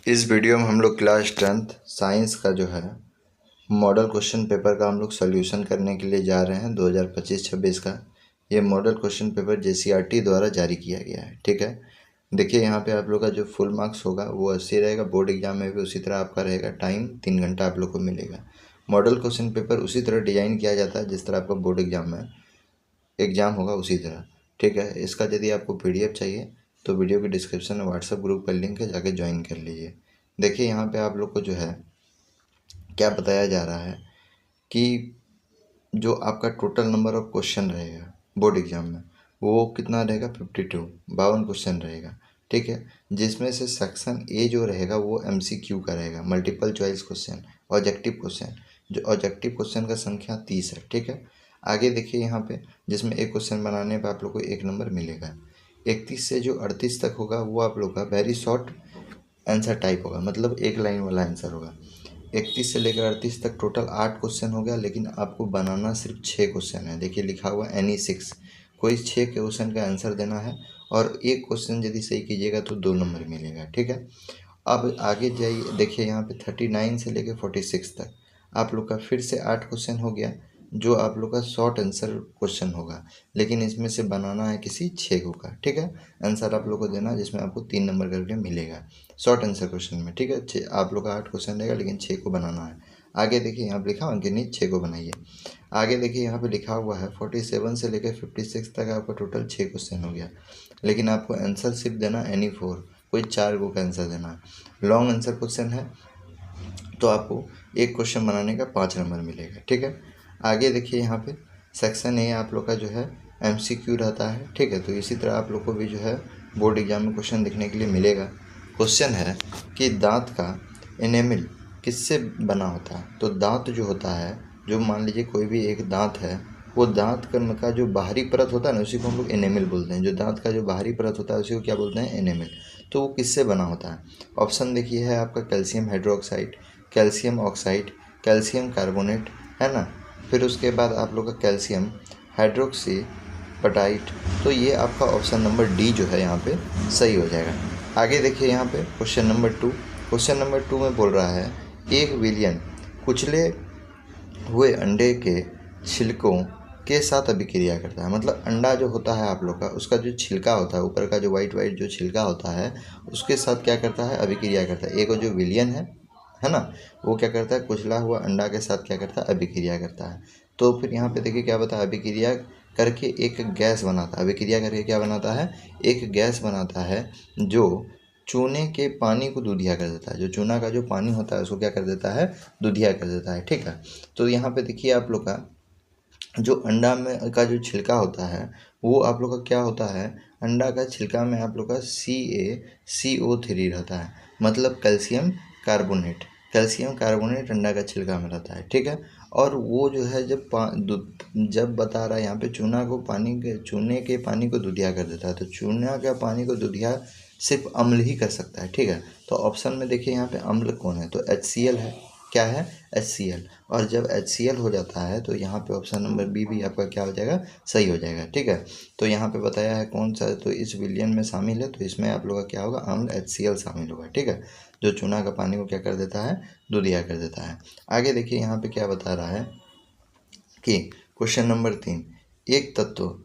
इस वीडियो में हम लोग क्लास 10th साइंस का जो है मॉडल क्वेश्चन पेपर का हम लोग सॉल्यूशन करने के लिए जा रहे हैं 2025-26 का। ये मॉडल क्वेश्चन पेपर JCRT द्वारा जारी किया गया है। ठीक है, देखिए यहाँ पे आप लोग का जो फुल मार्क्स होगा वो 80 रहेगा। बोर्ड एग्जाम में भी उसी तरह आपका रहेगा, टाइम 3 घंटा आप लोग को मिलेगा। मॉडल क्वेश्चन पेपर उसी तरह डिजाइन किया जाता है जिस तरह आपका बोर्ड एग्जाम में एग्ज़ाम होगा उसी तरह। ठीक है, इसका यदि आपको PDF चाहिए तो वीडियो के डिस्क्रिप्शन में व्हाट्सएप ग्रुप का लिंक है, जाके ज्वाइन कर लीजिए। देखिए यहाँ पे आप लोग को जो है क्या बताया जा रहा है कि जो आपका टोटल नंबर ऑफ क्वेश्चन रहेगा बोर्ड एग्जाम में वो कितना रहेगा, 52 52 क्वेश्चन रहेगा। ठीक है, जिसमें से सेक्शन ए जो रहेगा वो MCQ का रहेगा, multiple choice question, objective question. जो ऑब्जेक्टिव क्वेश्चन का संख्या 30 है। ठीक है, आगे देखिए यहाँ पे जिसमें एक क्वेश्चन बनाने पे आप लोग को 1 नंबर मिलेगा। 31 से जो 38 तक होगा वो आप लोग का वेरी शॉर्ट आंसर टाइप होगा, मतलब एक लाइन वाला आंसर होगा। 31 से लेकर 38 तक टोटल 8 क्वेश्चन हो गया, लेकिन आपको बनाना सिर्फ 6 क्वेश्चन है। देखिए लिखा हुआ एनी 6, कोई 6 क्वेश्चन का आंसर देना है और एक क्वेश्चन यदि सही कीजिएगा तो 2 नंबर मिलेगा। ठीक है, अब आगे जाइए, देखिए यहाँ पे 39 से लेकर 46 तक आप लोग का फिर से 8 क्वेश्चन हो गया, जो आप लोग का शॉर्ट आंसर क्वेश्चन होगा, लेकिन इसमें से बनाना है किसी 6 को का। ठीक है, आंसर आप लोग को देना है जिसमें आपको 3 नंबर करके मिलेगा शॉर्ट आंसर क्वेश्चन में। ठीक है, आप लोग का 8 क्वेश्चन रहेगा लेकिन 6 को बनाना है। आगे देखिए यहाँ पे लिखा हुआ कि नहीं 6 को बनाइए। आगे देखिए यहाँ पे लिखा हुआ है 47 से लेकर 56 तक आपका टोटल 6 क्वेश्चन हो गया, लेकिन आपको आंसर सिर्फ देना एनी 4, कोई 4 को का आंसर देना है। लॉन्ग आंसर क्वेश्चन है तो आपको एक क्वेश्चन बनाने का 5 नंबर मिलेगा। ठीक है, आगे देखिए यहाँ पे सेक्शन ए आप लोग का जो है MCQ रहता है। ठीक है, तो इसी तरह आप लोग को भी जो है बोर्ड एग्जाम में क्वेश्चन देखने के लिए मिलेगा। क्वेश्चन है कि दांत का एनेमिल किससे बना होता है। तो दांत जो होता है, जो मान लीजिए कोई भी एक दांत है, वो दांत का जो बाहरी परत होता है ना उसी को हम लोग एनेमिल बोलते हैं। जो दांत का जो बाहरी परत होता है उसी को क्या बोलते हैं, एनेमिल। तो वो किससे बना होता है। ऑप्शन देखिए है आपका calcium hydroxide, calcium oxide, calcium carbonate, है ना। फिर उसके बाद आप लोग का कैल्शियम हाइड्रोक्सी पटाइट। तो ये आपका ऑप्शन नंबर डी जो है यहाँ पे सही हो जाएगा। आगे देखिए यहाँ पे क्वेश्चन नंबर 2। क्वेश्चन नंबर 2 में बोल रहा है 1 बिलियन कुचले हुए अंडे के छिलकों के साथ अभिक्रिया करता है। मतलब अंडा जो होता है आप लोग का, उसका जो छिलका होता है, ऊपर का जो वाइट वाइट जो छिलका होता है, उसके साथ क्या करता है, अभिक्रिया करता है। एक जो विलियन है ना, वो क्या करता है, कुचला हुआ अंडा के साथ क्या करता है, अभिक्रिया करता है। तो फिर यहाँ पे देखिए क्या बताया, अभिक्रिया करके एक गैस बनाता है। अभिक्रिया करके क्या बनाता है, एक गैस बनाता है जो चूने के पानी को दूधिया कर देता है। जो चूना का जो पानी होता है उसको क्या कर देता है, दूधिया कर देता है। ठीक है, तो यहाँ पे देखिए आप लोग का जो अंडा में का जो छिलका होता है वो आप लोग का क्या होता है, अंडा का छिलका में आप लोग का CaCO3 रहता है, मतलब कैल्शियम कार्बोनेट। कैल्शियम कार्बोनेट अंडा का छिलका में रहता है। ठीक है, और वो जो है जब बता रहा है यहाँ पे चूने के पानी को दूधिया कर देता है। तो चूना का पानी को दूधिया सिर्फ अम्ल ही कर सकता है। ठीक है, तो ऑप्शन में देखिए यहाँ पे अम्ल कौन है, तो HCl है। क्या है, HCl। और जब HCl हो जाता है तो यहाँ पे ऑप्शन नंबर बी भी आपका क्या हो जाएगा, सही हो जाएगा। ठीक है, तो यहाँ पे बताया है कौन सा, तो इस विलियन में शामिल है, तो इसमें आप लोग का क्या होगा, अम्ल HCl शामिल होगा। ठीक है, जो चूना का पानी को क्या कर देता है, दूधिया कर देता है। आगे देखिए यहाँ पे क्या बता रहा है कि क्वेश्चन नंबर 3, एक तत्व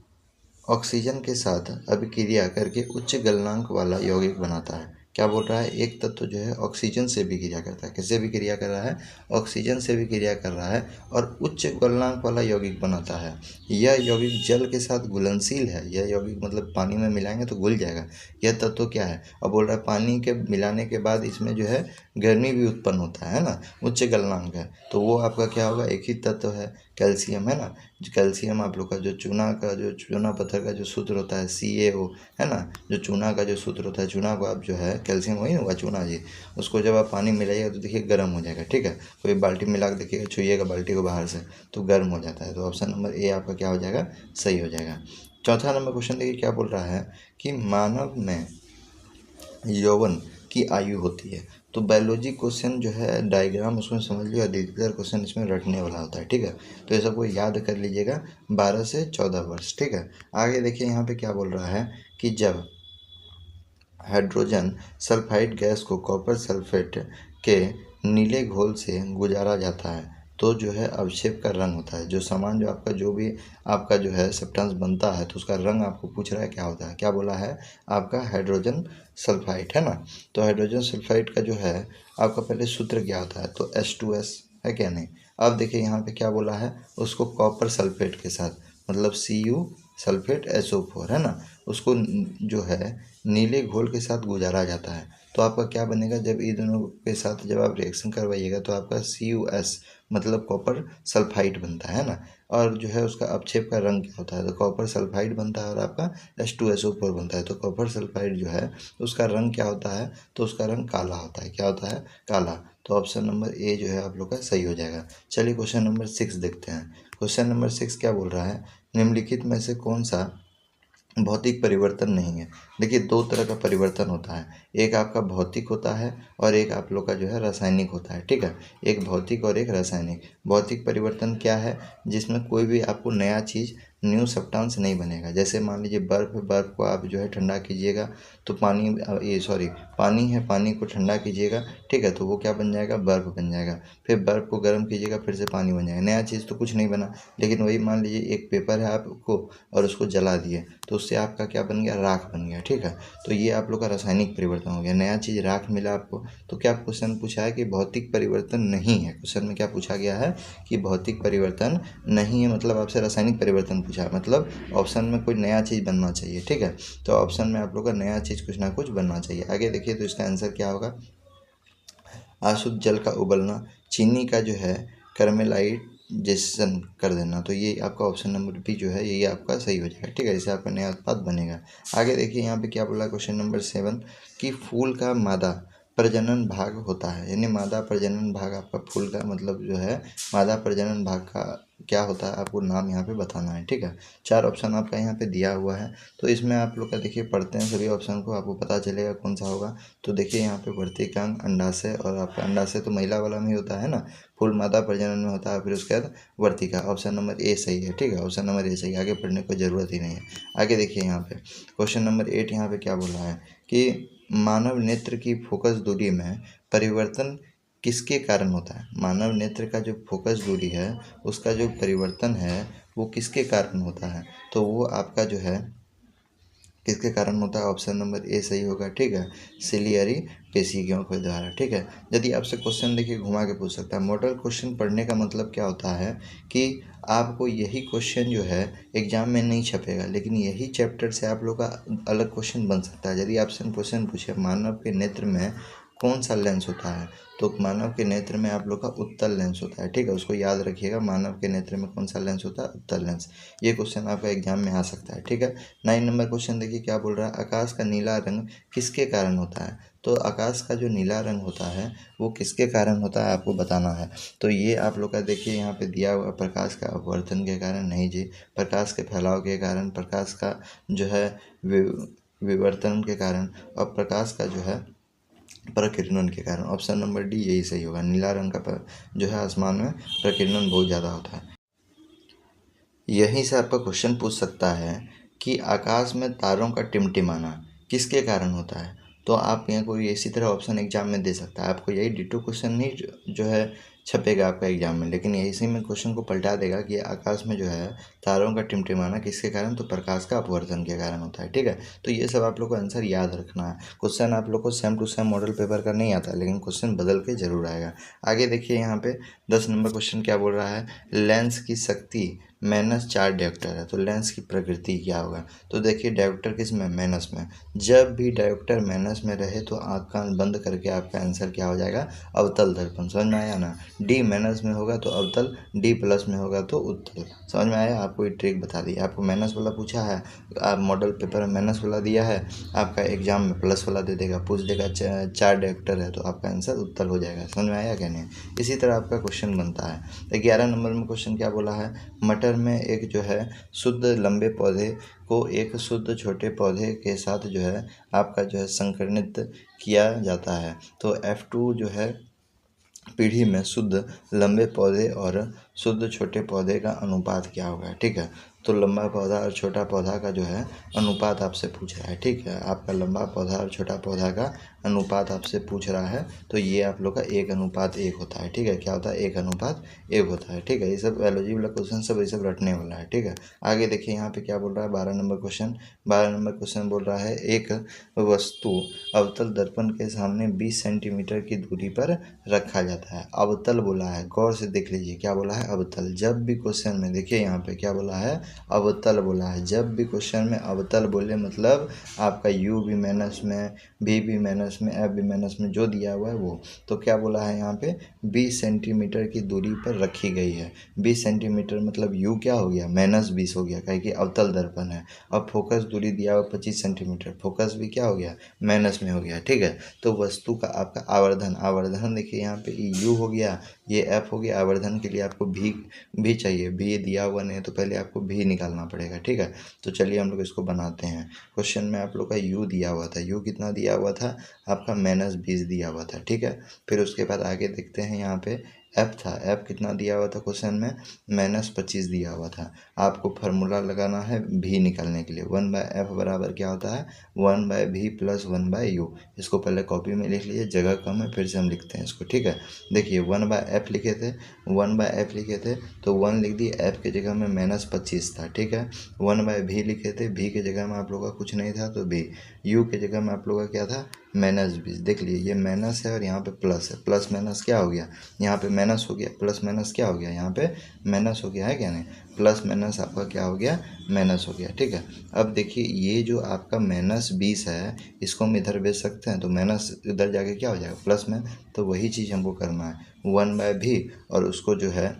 ऑक्सीजन के साथ अभिक्रिया करके उच्च गलनांक वाला यौगिक बनाता है। क्या बोल रहा है, एक तत्व जो है ऑक्सीजन से भी क्रिया करता है। किससे भी क्रिया कर रहा है, ऑक्सीजन से भी क्रिया कर रहा है और उच्च गलनांक वाला यौगिक बनाता है। यह यौगिक जल के साथ घुलनशील है। यह यौगिक मतलब पानी में मिलाएंगे तो घुल जाएगा। यह तत्व क्या है, अब बोल रहा है पानी के मिलाने के बाद इसमें जो है गर्मी भी उत्पन्न होता है ना, उच्च गलनांक है। तो वो आपका क्या होगा, एक ही तत्व है, कैल्शियम, है ना। कैल्शियम आप लोग का जो चूना पत्थर का जो सूत्र होता है CaO, है ना। जो चूना का जो सूत्र होता है, चूना को आप जो है कैल्शियम वही होगा चूना जी, उसको जब आप पानी मिलाइएगा तो देखिए गर्म हो जाएगा। ठीक है, कोई बाल्टी मिला के देखिएगा, छुइएगा बाल्टी को बाहर से तो गर्म हो जाता है। तो ऑप्शन नंबर ए आपका क्या हो जाएगा, सही हो जाएगा। चौथा नंबर क्वेश्चन देखिए क्या बोल रहा है कि मानव में यौवन की आयु होती है। तो बायोलॉजी क्वेश्चन जो है डायग्राम उसमें समझ लिया, अधिकतर क्वेश्चन इसमें रटने वाला होता है। ठीक है, तो ये सबको याद कर लीजिएगा, 12 से 14 वर्ष। ठीक है, आगे देखिए यहाँ पे क्या बोल रहा है कि जब हाइड्रोजन सल्फाइड गैस को कॉपर सल्फेट के नीले घोल से गुजारा जाता है तो जो है अवक्षेप का रंग होता है। जो सामान जो आपका जो भी आपका जो है सब्सटेंस बनता है तो उसका रंग आपको पूछ रहा है क्या होता है, क्या बोला है आपका हाइड्रोजन सल्फाइड है ना। तो हाइड्रोजन सल्फाइड का जो है आपका पहले सूत्र क्या होता है, तो H2S है क्या नहीं। अब देखिए यहाँ पे क्या बोला है, उसको कॉपर सल्फेट के साथ मतलब Cu सल्फेट SO4 है ना, उसको जो है नीले घोल के साथ गुजारा जाता है तो आपका क्या बनेगा, जब ये दोनों के साथ जब आप रिएक्शन करवाइएगा तो आपका CuS मतलब कॉपर सल्फाइड बनता है ना। और जो है उसका अवक्षेप का रंग क्या होता है, तो कॉपर सल्फाइड बनता है और आपका H2SO4 बनता है। तो कॉपर सल्फाइड जो है उसका रंग क्या होता है, तो उसका रंग काला होता है। क्या होता है, काला। तो ऑप्शन नंबर ए जो है आप लोग का सही हो जाएगा। चलिए क्वेश्चन नंबर 6 देखते हैं। क्वेश्चन नंबर 6 क्या बोल रहा है, निम्नलिखित में से कौन सा भौतिक परिवर्तन नहीं है। देखिए दो तरह का परिवर्तन होता है, एक आपका भौतिक होता है और एक आप लोग का जो है रासायनिक होता है, ठीक है। एक भौतिक और एक रासायनिक। भौतिक परिवर्तन क्या है, जिसमें कोई भी आपको नया चीज़ न्यू सब्सटेंस नहीं बनेगा। जैसे मान लीजिए बर्फ़ को आप जो है ठंडा कीजिएगा तो पानी है, पानी को ठंडा कीजिएगा, ठीक है, तो वो क्या बन जाएगा, बर्फ़ बन जाएगा। फिर बर्फ़ को गर्म कीजिएगा फिर से पानी बन जाएगा। नया चीज़ तो कुछ नहीं बना। लेकिन वही मान लीजिए एक पेपर है आपको और उसको जला दिए तो उससे आपका क्या बन गया, राख बन गया, ठीक है। तो ये आप लोग का रासायनिक परिवर्तन हो गया। नया चीज़ राख मिला आपको तो क्या क्वेश्चन पूछा है कि भौतिक परिवर्तन नहीं है। क्वेश्चन में क्या पूछा गया है कि भौतिक परिवर्तन नहीं है, मतलब आपसे रासायनिक परिवर्तन पूछा है, मतलब ऑप्शन में कोई नया चीज़ बनना चाहिए, ठीक है। तो ऑप्शन में आप लोग का नया चीज़ कुछ ना कुछ बनना चाहिए। आगे देखिए तो इसका आंसर क्या होगा, अशुद्ध जल का उबलना, चीनी का जो है कैरमेलाइजेशन कर देना। तो ये आपका ऑप्शन नंबर बी जो है ये आपका सही हो जाएगा, ठीक है। इससे आपका नया उत्पाद बनेगा। आगे देखिए यहाँ पे क्या बोला क्वेश्चन नंबर 7 कि फूल का मादा प्रजनन भाग होता है, यानी मादा प्रजनन भाग आपका फूल का मतलब जो है मादा प्रजनन भाग का क्या होता है, आपको नाम यहाँ पे बताना है, ठीक है। 4 ऑप्शन आपका यहाँ पे दिया हुआ है तो इसमें आप लोग का देखिए पढ़ते हैं सभी ऑप्शन को, आपको पता चलेगा कौन सा होगा। तो देखिए यहाँ पे वर्तिकांग, अंडाशय, और आपका अंडाशय तो महिला वाला में ही होता है ना, फूल मादा प्रजनन में होता है। फिर उसके बाद वर्तिका, ऑप्शन नंबर ए सही है, ठीक है। ऑप्शन नंबर ए सही है, आगे पढ़ने की ज़रूरत ही नहीं है। आगे देखिए यहाँ पे क्वेश्चन नंबर 8 यहाँ पे क्या बोल रहा है कि मानव नेत्र की फोकस दूरी में परिवर्तन किसके कारण होता है। मानव नेत्र का जो फोकस दूरी है उसका जो परिवर्तन है वो किसके कारण होता है, तो वो आपका जो है किसके कारण होता है, ऑप्शन नंबर ए सही होगा, ठीक है। सिलियरी पेशियों के द्वारा, ठीक है। यदि आपसे क्वेश्चन देखिए घुमा के पूछ सकता है। मॉडल क्वेश्चन पढ़ने का मतलब क्या होता है कि आपको यही क्वेश्चन जो है एग्जाम में नहीं छपेगा, लेकिन यही चैप्टर से आप लोग का अलग क्वेश्चन बन सकता है। यदि आपसे क्वेश्चन पूछे मानव के नेत्र में कौन सा लेंस होता है, तो मानव के नेत्र में आप लोग का उत्तल लेंस होता है, ठीक है। उसको याद रखिएगा, मानव के नेत्र में कौन सा लेंस होता है, उत्तल लेंस। ये क्वेश्चन आपका एग्जाम में आ सकता है, ठीक है। 9 नंबर क्वेश्चन देखिए क्या बोल रहा है, आकाश का नीला रंग किसके कारण होता है। तो आकाश का जो नीला रंग होता है वो किसके कारण होता है आपको बताना है। तो ये आप लोग का देखिए यहाँ पे दिया हुआ, प्रकाश का अपवर्तन के कारण नहीं जी, प्रकाश के फैलाव के कारण, प्रकाश का जो है विवर्तन के कारण, और प्रकाश का जो है प्रकिरणन के कारण। ऑप्शन नंबर डी यही सही होगा। नीला रंग का जो है आसमान में प्रकिरणन बहुत ज़्यादा होता है। यहीं से आपका क्वेश्चन पूछ सकता है कि आकाश में तारों का टिमटिमाना किसके कारण होता है। तो आप यहाँ कोई इसी तरह ऑप्शन एग्जाम में दे सकता है, आपको यही डिटो क्वेश्चन नहीं जो है छपेगा आपका एग्जाम में, लेकिन यही में क्वेश्चन को पलटा देगा कि आकाश में जो है तारों का टिमटिमाना किसके कारण, तो प्रकाश का अपवर्तन के कारण होता है, ठीक है। तो ये सब आप लोग को आंसर याद रखना है। क्वेश्चन आप लोग को same to same model paper का नहीं आता, लेकिन क्वेश्चन बदल के जरूर आएगा। आगे देखिए यहाँ पे 10 नंबर क्वेश्चन क्या बोल रहा है, लेंस की शक्ति -4 डायोप्टर है तो लेंस की प्रकृति क्या होगा। तो देखिए डायोप्टर किस में, माइनस में। जब भी डायोप्टर माइनस में रहे तो आँख कान बंद करके आपका आंसर क्या हो जाएगा, अवतल दर्पण। समझ में आया ना। डी माइनस में होगा तो अवतल, डी प्लस में होगा तो उत्तल। समझ में आया। आपको ये ट्रिक बता दी। आपको माइनस वाला पूछा है, आप मॉडल पेपर में माइनस वाला दिया है, आपका एग्जाम में प्लस वाला दे देगा, पूछ देगा 4 डायोप्टर है तो आपका आंसर उत्तल हो जाएगा। समझ में आया क्या नहीं। इसी तरह आपका क्वेश्चन बनता है। 11 नंबर में क्वेश्चन क्या बोला है, मटर में एक जो है शुद्ध लंबे पौधे को एक शुद्ध छोटे पौधे के साथ जो है आपका जो है संकरणित किया जाता है। तो F2 जो है पीढ़ी में शुद्ध लंबे पौधे और शुद्ध छोटे पौधे का अनुपात क्या होगा, ठीक है। तो लंबा पौधा और छोटा पौधा का जो है अनुपात आपसे पूछ रहा है। ठीक है, आपका लंबा पौधा और छोटा पौधा का अनुपात आपसे पूछ रहा है, तो ये आप लोग का 1:1 होता है। ठीक है, क्या होता है? 1:1 होता है। ठीक है, ये सब बायोलॉजी वाला क्वेश्चन सब ये सब रटने वाला है। ठीक है, आगे देखिए यहाँ पे क्या बोल रहा है। 12 नंबर क्वेश्चन। 12 नंबर क्वेश्चन बोल रहा है, एक वस्तु अवतल दर्पण के सामने 20 सेंटीमीटर की दूरी पर रखा जाता है। अवतल बोला है, गौर से देख लीजिए, क्या बोला है? अवतल। जब भी क्वेश्चन में देखिए यहाँ पे क्या बोला है? अवतल बोला है। जब भी क्वेश्चन में अवतल बोले मतलब आपका यू भी माइनस में, भी माइनस में, एफ भी माइनस में, जो दिया हुआ है वो। तो क्या बोला है यहाँ पे? 20 सेंटीमीटर की दूरी पर रखी गई है। 20 सेंटीमीटर मतलब यू क्या हो गया? -20 हो गया, काहे कि अवतल दर्पण है। अब फोकस दूरी दिया हुआ 25 सेंटीमीटर, फोकस भी क्या हो गया? माइनस में हो गया। ठीक है, तो वस्तु का आपका आवर्धन, आवर्धन देखिए यहाँ पे यू हो गया, ये एफ हो गया। आवर्धन के लिए आपको भी चाहिए, भी दिया हुआ नहीं है तो पहले आपको भी निकालना पड़ेगा। ठीक है, तो चलिए हम लोग इसको बनाते हैं। क्वेश्चन में आप लोग का यू दिया हुआ था, यू कितना दिया हुआ था? आपका -20 दिया हुआ था। ठीक है, फिर उसके बाद आगे देखते हैं यहाँ पे एफ था, एफ कितना दिया हुआ था क्वेश्चन में? -25 दिया हुआ था। आपको फार्मूला लगाना है भी निकालने के लिए। 1/f बराबर क्या होता है? 1/v + 1/u। इसको पहले कॉपी में लिख लीजिए, जगह कम है, फिर से हम लिखते हैं इसको। ठीक है, देखिए 1/f लिखे थे, 1/f लिखे थे तो 1 लिख दिए, f के जगह में -25 था। ठीक है, 1/v लिखे थे, v के जगह में आप लोगों का कुछ नहीं था तो v, u के जगह में आप लोगों का क्या था? -20। देख लीजिए ये माइनस है और यहाँ पे प्लस है, प्लस माइनस क्या हो गया? यहाँ पे माइनस हो गया, प्लस माइनस क्या हो गया? यहाँ पे माइनस हो गया है क्या? नहीं, प्लस माइनस आपका क्या हो गया? माइनस हो गया। ठीक है, अब देखिए ये जो आपका -20 है, इसको हम इधर भेज सकते हैं, तो माइनस इधर जाके क्या हो जाएगा? प्लस में। तो वही चीज़ हमको करना है, 1/v और उसको जो है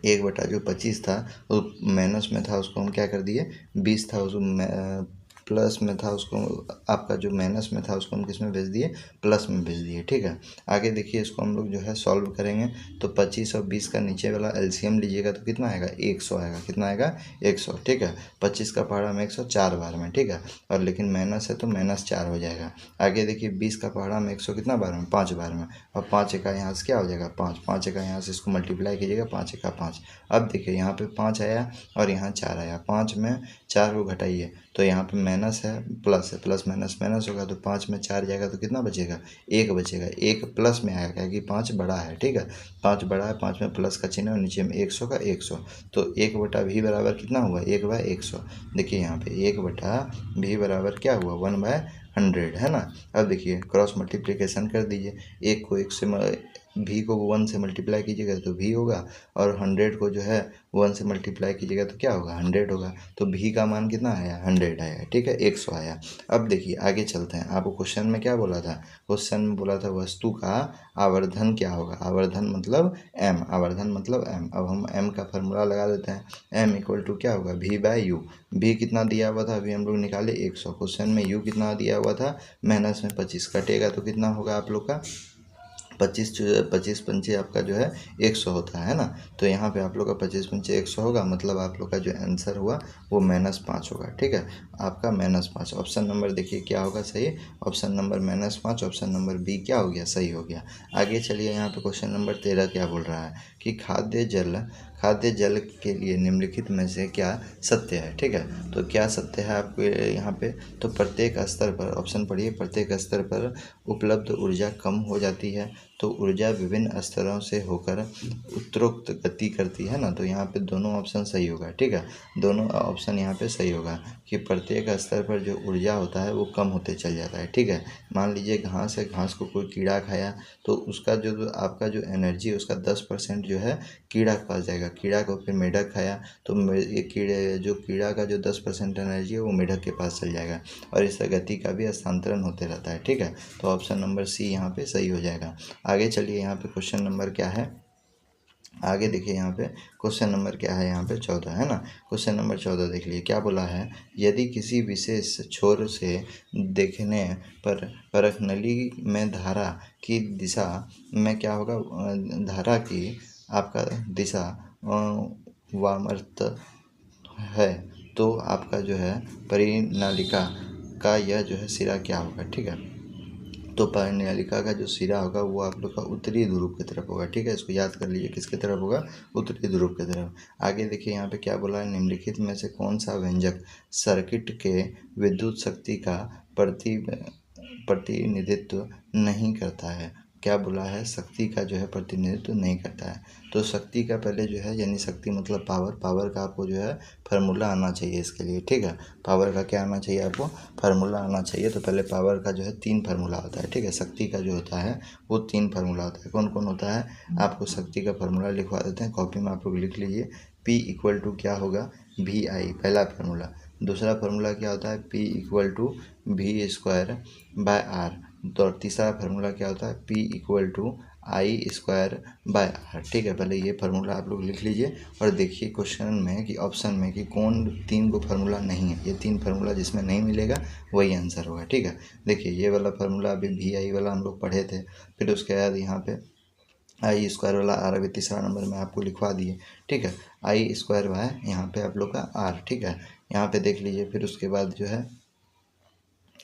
1/25 था वो माइनस में था, उसको हम क्या कर दिए? 20 था उसको प्लस में था, उसको आपका जो माइनस में था उसको हम किस में भेज दिए? प्लस में भेज दिए। ठीक है, आगे देखिए इसको हम लोग जो है सॉल्व करेंगे तो 25 और 20 का नीचे वाला एलसीएम लीजिएगा तो कितना आएगा? 100 आएगा। कितना आएगा? 100। ठीक है, 25 का पहाड़ा में 100 4 बार में। ठीक है, और लेकिन माइनस है तो -4 हो जाएगा। आगे देखिए 20 का पहाड़ा में 100 कितना बार में? 5 बार में। और 5 का यहाँ से क्या हो जाएगा? 5, 5 का यहाँ से इसको मल्टीप्लाई कीजिएगा, 5 का 5। अब देखिए यहाँ पे 5 आया और यहाँ 4 आया, 5 में 4 को घटाइए तो यहाँ पे माइनस है, प्लस है, प्लस माइनस माइनस होगा तो 5 में 4 जाएगा तो कितना बचेगा? 1 बचेगा। 1 प्लस में आएगा क्योंकि 5 बड़ा है। ठीक है, 5 बड़ा है, 5 में प्लस का चिन्ह और नीचे में 100 का 100, तो 1/v बराबर कितना हुआ? 1/100। देखिए यहाँ पे 1/v बराबर क्या हुआ? 1/100 है ना। अब देखिए क्रॉस मल्टीप्लिकेशन कर दीजिए, 1 को 1 से भी को 1 से मल्टीप्लाई कीजिएगा तो भी होगा, और 100 को जो है 1 से मल्टीप्लाई कीजिएगा तो क्या होगा? 100 होगा। तो भी का मान कितना आया? 100 आया। ठीक है, 100 आया। अब देखिए आगे चलते हैं। आपको क्वेश्चन में क्या बोला था? क्वेश्चन में बोला था वस्तु का आवर्धन क्या होगा? आवर्धन मतलब m, आवर्धन मतलब m। अब हम m का फार्मूला लगा देते हैं। m = क्या होगा? v/u। v कितना दिया हुआ था? अभी हम लोग निकाले 100। क्वेश्चन में u कितना दिया हुआ था? माइनस में 25 कटेगा तो कितना होगा आप लोग का? 25 पंचे आपका जो है 100 होता है ना। तो यहाँ पे आप लोग का 25 पंचे 100 होगा, मतलब आप लोग का जो आंसर हुआ वो -5 होगा। ठीक है, आपका -5। ऑप्शन नंबर देखिए क्या होगा सही? Option number -5, option number B क्या हो गया? सही हो गया। आगे चलिए यहाँ पे क्वेश्चन नंबर 13 क्या बोल रहा है कि खाद्य जल के लिए निम्नलिखित में से क्या सत्य है? ठीक है, तो क्या सत्य है आपको यहाँ पे? तो प्रत्येक स्तर पर, ऑप्शन पढ़िए, प्रत्येक स्तर पर उपलब्ध ऊर्जा कम हो जाती है तो ऊर्जा विभिन्न स्तरों से होकर उत्तरोक्त गति करती है ना। तो यहाँ पे दोनों ऑप्शन सही होगा। ठीक है, दोनों ऑप्शन यहाँ पे सही होगा कि प्रत्येक स्तर पर जो ऊर्जा होता है वो कम होते चल जाता है। ठीक है, मान लीजिए घास है, घास को कोई कीड़ा खाया तो उसका जो आपका जो एनर्जी है उसका 10% जो है कीड़ा के पास जाएगा। कीड़ा को फिर मेढक खाया तो ये कीड़ा का जो 10% एनर्जी है वो मेढक के पास चल जाएगा, और इस गति का भी हस्तांतरण होते रहता है। ठीक है, तो ऑप्शन नंबर सी यहाँ पे सही हो जाएगा। आगे चलिए यहाँ पे क्वेश्चन नंबर क्या है? आगे देखिए यहाँ पे क्वेश्चन नंबर क्या है? यहाँ पे 14 है ना। क्वेश्चन नंबर 14 देख लीजिए क्या बोला है। यदि किसी विशेष छोर से देखने पर परखनली में धारा की दिशा में क्या होगा? धारा की आपका दिशा वामावर्त है तो आपका जो है परिनालिका का यह जो है सिरा क्या होगा? ठीक है, तो पर्णलिका का जो सिरा होगा वो आप लोग का उत्तरी ध्रुव की तरफ होगा। ठीक है, इसको याद कर लीजिए, किसकी तरफ होगा? उत्तरी ध्रुव की तरफ। आगे देखिए यहाँ पे क्या बोला है, निम्नलिखित में से कौन सा व्यंजक सर्किट के विद्युत शक्ति का प्रतिनिधित्व नहीं करता है? क्या बोला है? शक्ति का जो है प्रतिनिधित्व नहीं करता है। तो शक्ति का पहले जो है, यानी शक्ति मतलब पावर, पावर का आपको जो है फार्मूला आना चाहिए इसके लिए। ठीक है, पावर का क्या आना चाहिए आपको? फार्मूला आना चाहिए। तो पहले पावर का जो है 3 फार्मूला होता है। ठीक है, शक्ति का जो होता है वो 3 फार्मूला होता है। कौन कौन होता है? आपको शक्ति का फार्मूला लिखवा देते हैं, कॉपी में आप लोग लिख लीजिए। P इक्वल टू क्या होगा? VI, पहला फार्मूला। दूसरा फार्मूला क्या होता है? P equal to V² by R। तो तीसरा फार्मूला क्या होता है? P equal to I² by R। ठीक है, पहले ये फार्मूला आप लोग लिख लीजिए और देखिए क्वेश्चन में कि ऑप्शन में कि कौन 3 को फार्मूला नहीं है। ये 3 फार्मूला जिसमें नहीं मिलेगा वही आंसर होगा। ठीक है, देखिए ये वाला फार्मूला अभी VI वाला हम लोग पढ़े थे। फिर उसके बाद यहाँ पे I² वाला R अभी तीसरा नंबर में आपको लिखवा दिए। ठीक है, I² बाय यहाँ पे आप लोग का R। ठीक है, यहाँ पे देख लीजिए। फिर उसके बाद जो है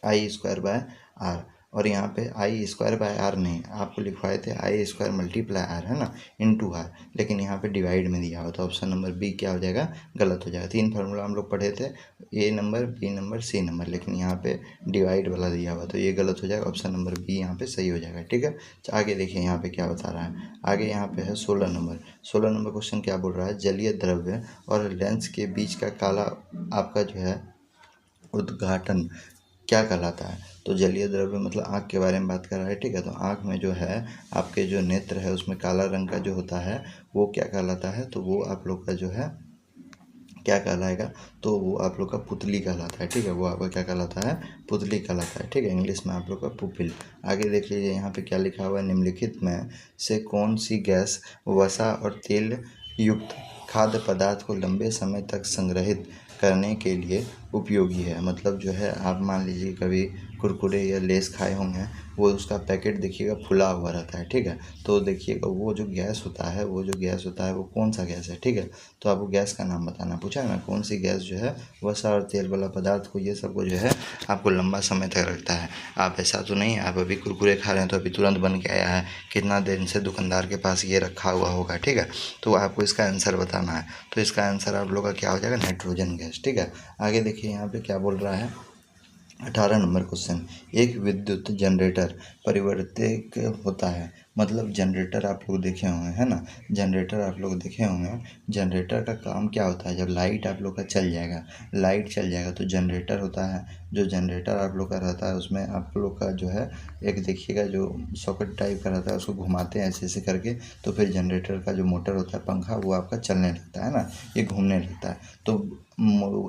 I² बाय R, और यहाँ पे I² बाय R नहीं, आपको लिखवाए थे I² मल्टीप्लाई R, है ना, इनटू R, लेकिन यहाँ पे डिवाइड में दिया हुआ। तो ऑप्शन नंबर बी क्या हो जाएगा? गलत हो जाएगा। 3 फार्मूला हम लोग पढ़े थे, A number, B number, C number, लेकिन यहाँ पे डिवाइड वाला दिया हुआ, तो ये गलत हो जाएगा। ऑप्शन नंबर बी यहाँ पे सही हो जाएगा। ठीक है, आगे देखिए यहाँ पे क्या बता रहा है। आगे यहाँ पे है 16 नंबर। 16 नंबर क्वेश्चन क्या बोल रहा है? जलीय द्रव्य और लेंस के बीच का काला आपका जो है उद्घाटन क्या कहलाता है? तो जलीय द्रव्य मतलब आँख के बारे में बात कर रहा है। ठीक है, तो आँख में जो है आपके जो नेत्र है उसमें काला रंग का जो होता है वो क्या कहलाता है? तो वो आप लोग का जो है क्या कहलाएगा? तो वो आप लोग का पुतली कहलाता है। ठीक है, वो आपका क्या कहलाता है? पुतली कहलाता है। ठीक है, इंग्लिश में आप लोग का पुपिल। आगे देख लीजिए यहाँ पे क्या लिखा हुआ है, निम्नलिखित में से कौन सी गैस वसा और तेल युक्त खाद्य पदार्थ को लंबे समय तक संग्रहित करने के लिए उपयोगी है? मतलब जो है आप मान लीजिए कभी कुरकुरे या लेस खाए होंगे, वो उसका पैकेट देखिएगा फुला हुआ रहता है। ठीक है, तो देखिएगा वो जो गैस होता है वो कौन सा गैस है? ठीक है, तो आपको गैस का नाम बताना पूछा है ना, कौन सी गैस जो है वसा और तेल वाला पदार्थ को, ये सब को जो है आपको लंबा समय तक रखता है। आप ऐसा तो नहीं, आप अभी कुरकुरे खा रहे हैं तो अभी तुरंत बन के आया है, कितना दिन से दुकानदार के पास ये रखा हुआ होगा। ठीक है, तो आपको इसका आंसर बताना है। तो इसका आंसर आप लोग का क्या हो जाएगा? Nitrogen gas. ठीक है, आगे देखिए यहाँ पे क्या बोल रहा है। 18 नंबर क्वेश्चन, एक विद्युत जनरेटर परिवर्तित होता है। मतलब जनरेटर आप लोग देखे होंगे, है ना, जनरेटर आप लोग देखे होंगे। जनरेटर का काम क्या होता है? जब लाइट आप लोग का चल जाएगा तो जनरेटर होता है। जो जनरेटर आप लोग का रहता है उसमें आप लोग का जो है एक देखिएगा जो सॉकेट टाइप का रहता है, उसको घुमाते हैं ऐसे ऐसे करके, तो फिर जनरेटर का जो मोटर होता है, पंखा, वो आपका चलने लगता है ना, ये घूमने लगता है। तो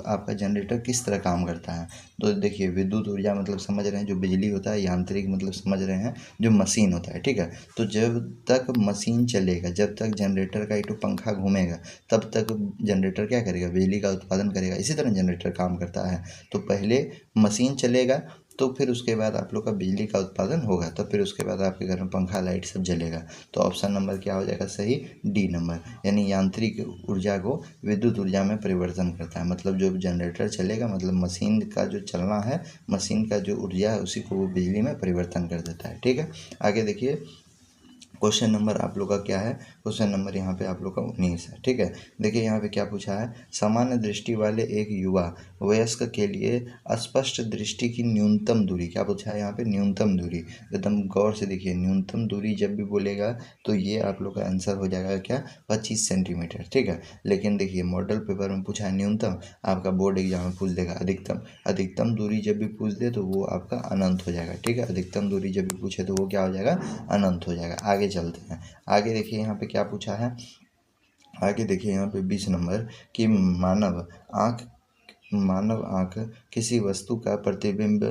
आपका जनरेटर किस तरह काम करता है? तो देखिए विद्युत ऊर्जा मतलब समझ रहे हैं, जो बिजली होता है, यांत्रिक मतलब समझ रहे हैं, जो मशीन होता है। ठीक है, तो जब तक मशीन चलेगा, जब तक जनरेटर का एक तो पंखा घूमेगा, तब तक जनरेटर क्या करेगा? बिजली का उत्पादन करेगा। इसी तरह जनरेटर काम करता है। तो पहले मशीन चलेगा, तो फिर उसके बाद आप लोग का बिजली का उत्पादन होगा, तो फिर उसके बाद आपके घर में पंखा लाइट सब जलेगा। तो ऑप्शन नंबर क्या हो जाएगा सही? डी नंबर, यानी यांत्रिक ऊर्जा को विद्युत ऊर्जा में परिवर्तन करता है। मतलब जो जनरेटर चलेगा, मतलब मशीन का जो चलना है, मशीन का जो ऊर्जा है उसी को वो बिजली में परिवर्तन कर देता है। ठीक है, आगे देखिए क्वेश्चन नंबर आप लोग का क्या है? क्वेश्चन नंबर यहाँ पे आप लोग का 19 है। ठीक है, देखिए यहाँ पे क्या पूछा है। सामान्य दृष्टि वाले एक युवा वयस्क के लिए स्पष्ट दृष्टि की न्यूनतम दूरी, क्या पूछा है यहाँ पे? न्यूनतम दूरी। एकदम गौर से देखिए, न्यूनतम दूरी जब भी बोलेगा तो ये आप लोग का आंसर हो जाएगा क्या? 25 सेंटीमीटर। ठीक है, लेकिन देखिए मॉडल पेपर में पूछा है न्यूनतम, आपका बोर्ड एग्जाम में पूछ देगा अधिकतम। अधिकतम दूरी जब भी पूछ दे तो वो आपका अनंत हो जाएगा। ठीक है, अधिकतम दूरी जब भी पूछे तो वो क्या हो जाएगा? अनंत हो जाएगा। आगे चलते हैं। आगे देखिए यहाँ पे क्या पूछा है। आगे देखिए यहाँ पे 20 नंबर कि मानव आँख किसी वस्तु का प्रतिबिंब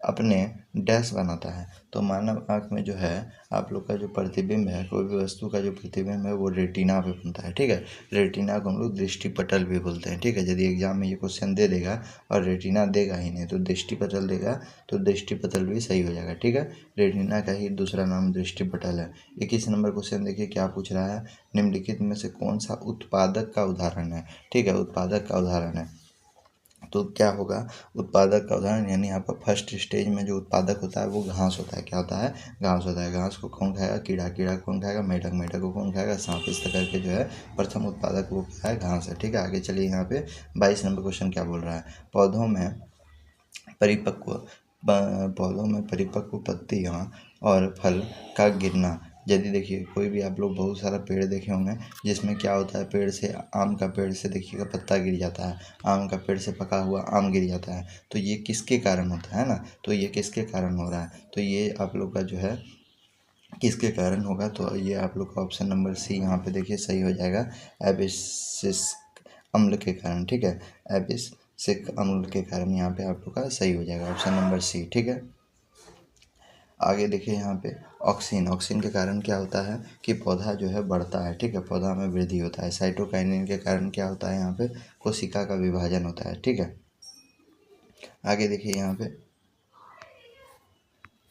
अपने डैश बनाता है। तो मानव आँख में जो है आप लोग का जो प्रतिबिंब है, कोई भी वस्तु का जो प्रतिबिंब है वो रेटिना पे बनता है। ठीक है, रेटिना को हम लोग दृष्टिपटल भी बोलते हैं। ठीक है, यदि एग्जाम में ये क्वेश्चन दे देगा और रेटिना देगा ही नहीं तो दृष्टिपटल देगा, तो दृष्टिपटल भी सही हो जाएगा। ठीक है, रेटिना का ही दूसरा नाम दृष्टिपटल है। 21 नंबर क्वेश्चन देखिए क्या पूछ रहा है। निम्नलिखित में से कौन सा उत्पादक का उदाहरण है? ठीक है, उत्पादक का उदाहरण है। तो क्या होगा, उत्पादक का उदाहरण यानी आपका फर्स्ट स्टेज में जो उत्पादक होता है वो घास होता है। क्या होता है? घास होता है। घास को कौन खाएगा? कीड़ा। कीड़ा कौन खाएगा? मेढक। मेढक को कौन खाएगा? सांप। इस तरह के जो है प्रथम उत्पादक वो क्या है? घास है। ठीक है, आगे चलिए यहाँ पे 22 नंबर क्वेश्चन क्या बोल रहा है। परिपक्व पौधों में परिपक्व पत्तियाँ और फल का गिरना। यदि देखिए कोई भी आप लोग बहुत सारा पेड़ देखे होंगे जिसमें क्या होता है, पेड़ से आम का पेड़ से देखिएगा पत्ता गिर जाता है, आम का पेड़ से पका हुआ आम गिर जाता है। तो ये किसके कारण होता है ना? तो ये किसके कारण हो रहा है? तो ये आप लोग का जो है किसके कारण होगा? तो ये आप लोग का ऑप्शन नंबर सी यहाँ पे देखिए सही हो जाएगा, एबिसिस अम्ल के कारण। ठीक है, एबिसिक अम्ल के कारण यहाँ पे आप लोग का सही हो जाएगा ऑप्शन नंबर सी। ठीक है, आगे देखिए यहाँ पे ऑक्सिन। ऑक्सिन के कारण क्या होता है कि पौधा जो है बढ़ता है। ठीक है, पौधा में वृद्धि होता है। साइटोकाइनिन के कारण क्या होता है? यहाँ पे कोशिका का विभाजन होता है। ठीक है, आगे देखिए यहाँ पे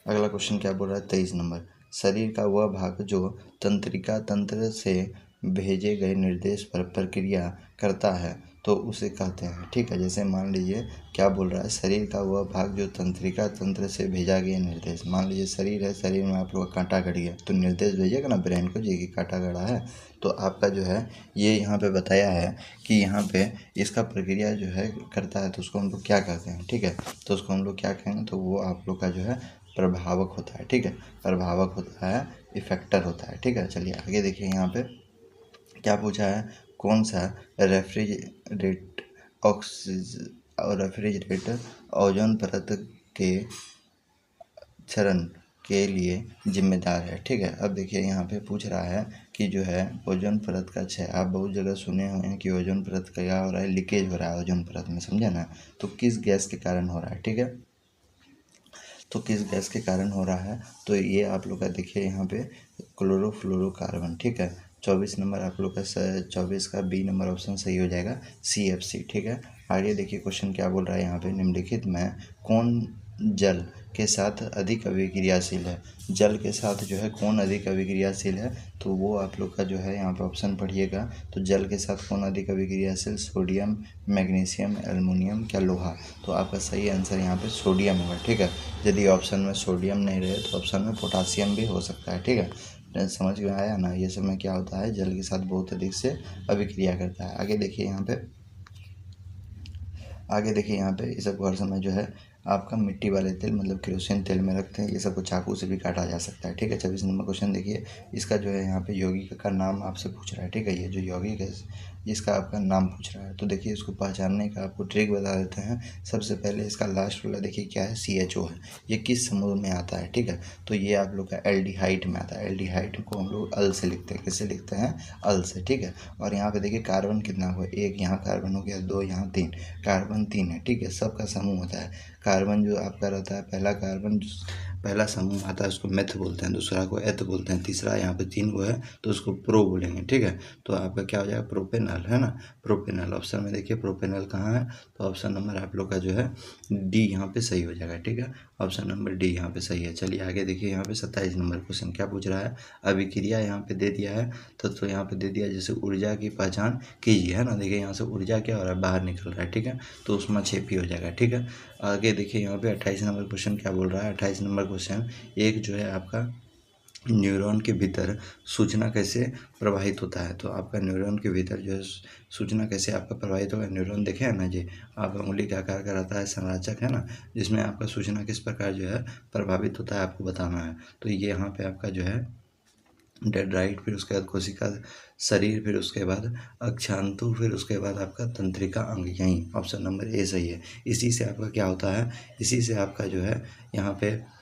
अगला क्वेश्चन क्या बोल रहा है, 23 नंबर। शरीर का वह भाग जो तंत्रिका तंत्र से भेजे गए निर्देश पर प्रक्रिया करता है तो उसे कहते हैं। ठीक है, जैसे मान लीजिए क्या बोल रहा है, शरीर का वह भाग जो तंत्रिका तंत्र से भेजा गया निर्देश। मान लीजिए शरीर है, शरीर में आप लोग का कांटा गड़ गया तो निर्देश भेजेगा ना ब्रेन को, जी कि कांटा गड़ा है। तो आपका जो है ये यहाँ पे बताया है कि यहाँ पे इसका प्रक्रिया जो है करता है तो उसको हम लोग क्या कहते हैं। ठीक है, तो उसको हम लोग क्या कहेंगे, तो वो आप लोग का जो है प्रभावक होता है। ठीक है, प्रभावक होता है, इफेक्टर होता है। ठीक है, चलिए आगे देखिए यहाँ पे क्या पूछा है, कौन सा रेफ्रिजरेट रेफ्रिजरेटर ओजोन परत के क्षरण के लिए जिम्मेदार है। ठीक है, अब देखिए यहाँ पे पूछ रहा है कि जो है ओजोन परत का क्षय। आप बहुत जगह सुने हुए हैं कि ओजोन परत का क्या हो रहा है, लीकेज हो रहा है ओजोन परत में, समझे ना? तो किस गैस के कारण हो रहा है? ठीक है, तो किस गैस के कारण हो रहा है, तो ये आप लोग का देखिए यहाँ पे क्लोरोफ्लोरोकार्बन। ठीक है, 24 नंबर आप लोग का 24 का बी नंबर ऑप्शन सही हो जाएगा, CFC। ठीक है, आगे देखिए क्वेश्चन क्या बोल रहा है यहाँ पे, निम्नलिखित में कौन जल के साथ अधिक अभिक्रियाशील है? जल के साथ जो है कौन अधिक अभिक्रियाशील है, तो वो आप लोग का जो है यहाँ पे ऑप्शन पढ़िएगा। तो जल के साथ कौन अधिक अभिक्रियाशील? सोडियम, मैग्नीशियम, एल्युमिनियम, क्या लोहा? तो आपका सही आंसर यहाँ पे सोडियम होगा। ठीक है, यदि ऑप्शन में सोडियम नहीं रहे तो ऑप्शन में पोटासियम भी हो सकता है। ठीक है, समझ में आया ना? ये सब में क्या होता है, जल के साथ बहुत अधिक से अभिक्रिया करता है। आगे देखिए यहाँ पे इस सब हर समय जो है आपका मिट्टी वाले तेल मतलब केरोसिन तेल में रखते हैं। ये सब को चाकू से भी काटा जा सकता है। ठीक है, 24 नंबर क्वेश्चन देखिए, इसका जो है यहाँ पे यौगिक का नाम आपसे पूछ रहा है। ठीक है, ये जो यौगिक है इसका आपका नाम पूछ रहा है, तो देखिए इसको पहचानने का आपको ट्रिक बता देते हैं। सबसे पहले इसका लास्ट वाला देखिए क्या है, CHO है। ये किस समूह में आता है? ठीक है, तो ये आप लोग का एल्डिहाइड में आता है। एल्डिहाइड को हम लोग अल से लिखते हैं। किससे लिखते हैं? अल से। ठीक है, और यहाँ पे देखिए कार्बन कितना हुआ, एक यहाँ कार्बन हो गया, दो यहाँ तीन, कार्बन 3 है। ठीक है, सबका समूह होता है। कार्बन जो आपका रहता है, पहला समूह आता है उसको मेथ बोलते हैं, दूसरा को एथ बोलते हैं, तीसरा यहाँ पे 3 को है तो उसको प्रो बोलेंगे। ठीक है, तो आपका क्या हो जाएगा, प्रोपेनल है ना, प्रोपेनल। ऑप्शन में देखिए प्रोपेनल कहाँ है, तो ऑप्शन नंबर आप लोग का जो है डी यहाँ पे सही हो जाएगा। ठीक है, ऑप्शन नंबर डी यहाँ पे सही है। चलिए आगे देखिए यहाँ पे 27 नंबर क्वेश्चन क्या पूछ रहा है, अभिक्रिया यहाँ पे दे दिया है तो यहाँ पे दे दिया जैसे ऊर्जा की पहचान कीजिए, है ना। देखिए यहाँ से ऊर्जा क्या हो रहा है, बाहर निकल रहा है। ठीक है, तो उसमें छेपी हो जाएगा। ठीक है, आगे देखिए यहाँ पे 28 नंबर क्वेश्चन क्या बोल रहा है। 28 नंबर क्वेश्चन, एक जो है आपका न्यूरॉन के भीतर सूचना कैसे प्रवाहित होता है, तो आपका न्यूरॉन के भीतर जो है सूचना कैसे आपका प्रवाहित होगा। न्यूरॉन देखे है ना जी, आप उंगली के आकार का रहता है, संराचक है ना, जिसमें आपका सूचना किस प्रकार जो है प्रभावित होता है आपको बताना है। तो ये यहाँ पे आपका जो है डेंड्राइट, फिर उसके बाद कोशिका शरीर, फिर उसके बाद अक्षांतु, फिर उसके बाद आपका तंत्रिका अंग, यहीं ऑप्शन नंबर ए सही है। इसी से आपका क्या होता है, इसी से आपका जो है यहाँ पे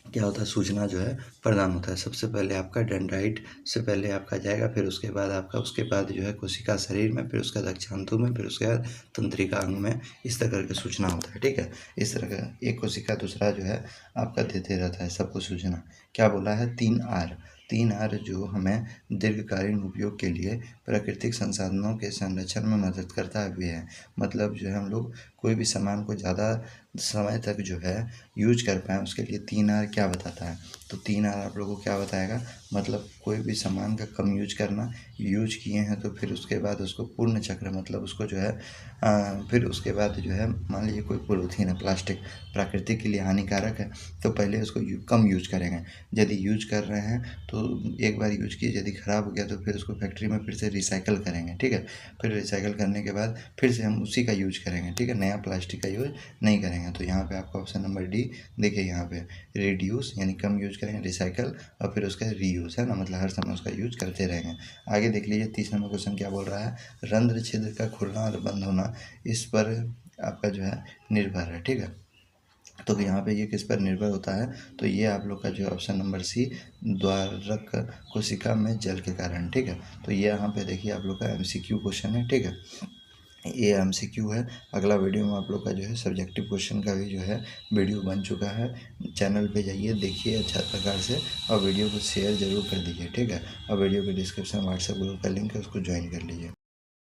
क्या होता है, सूचना जो है प्रदान होता है। सबसे पहले आपका डेंड्राइट से पहले आपका जाएगा, फिर उसके बाद आपका उसके बाद जो है कोशिका शरीर में, फिर उसके बाद अक्षांतु में, फिर उसके बाद तंत्रिका अंग में, इस तरह करके सूचना होता है। ठीक है, इस तरह का एक कोशिका दूसरा जो है आपका देते रहता है सबको सूचना। क्या बोला है, 3 R। तीन आर जो हमें दीर्घकालीन उपयोग के लिए प्राकृतिक संसाधनों के संरक्षण में मदद करता भी है। मतलब जो है हम लोग कोई भी सामान को ज़्यादा समय तक जो है यूज कर पाएँ उसके लिए तीन आर क्या बताता है। तो तीन आर आप लोगों को क्या बताएगा, मतलब कोई भी सामान का कम यूज करना, यूज किए हैं तो फिर उसके बाद उसको पूर्ण चक्र मतलब उसको जो है फिर उसके बाद जो है मान लीजिए कोई पॉलीथीन है, प्लास्टिक प्रकृति के लिए हानिकारक है तो पहले उसको कम यूज करेंगे। यदि यूज कर रहे हैं तो एक बार यूज किए, यदि ख़राब हो गया तो फिर उसको फैक्ट्री में फिर से रिसाइकल करेंगे, ठीक है। फिर रिसाइकल करने के बाद फिर से हम उसी का यूज करेंगे, ठीक है, नया प्लास्टिक का यूज नहीं करेंगे। तो यहाँ पे आपका ऑप्शन नंबर डी देखिए, यहाँ पे रिड्यूस यानी कम यूज करेंगे, रिसाइकल और फिर उसका रीयूज है ना, मतलब हर समय उसका यूज करते रहेंगे। आगे देख लीजिए 30 नंबर क्वेश्चन क्या बोल रहा है, रंध्र छिद्र का खुलना और बंद होना इस पर आपका जो है निर्भर है, ठीक है। तो यहाँ पे ये किस पर निर्भर होता है, तो ये आप लोग का जो ऑप्शन नंबर सी द्वारक कोशिका में जल के कारण, ठीक है। तो ये यहाँ पे देखिए आप लोग का MCQ क्वेश्चन है, ठीक है, ये MCQ है। अगला वीडियो में आप लोग का जो है सब्जेक्टिव क्वेश्चन का भी जो है वीडियो बन चुका है। चैनल पे जाइए, देखिए अच्छा प्रकार से और वीडियो को शेयर ज़रूर कर दीजिए, ठीक है। और वीडियो के डिस्क्रिप्शन व्हाट्सएप ग्रुप का लिंक है, उसको ज्वाइन कर लीजिए।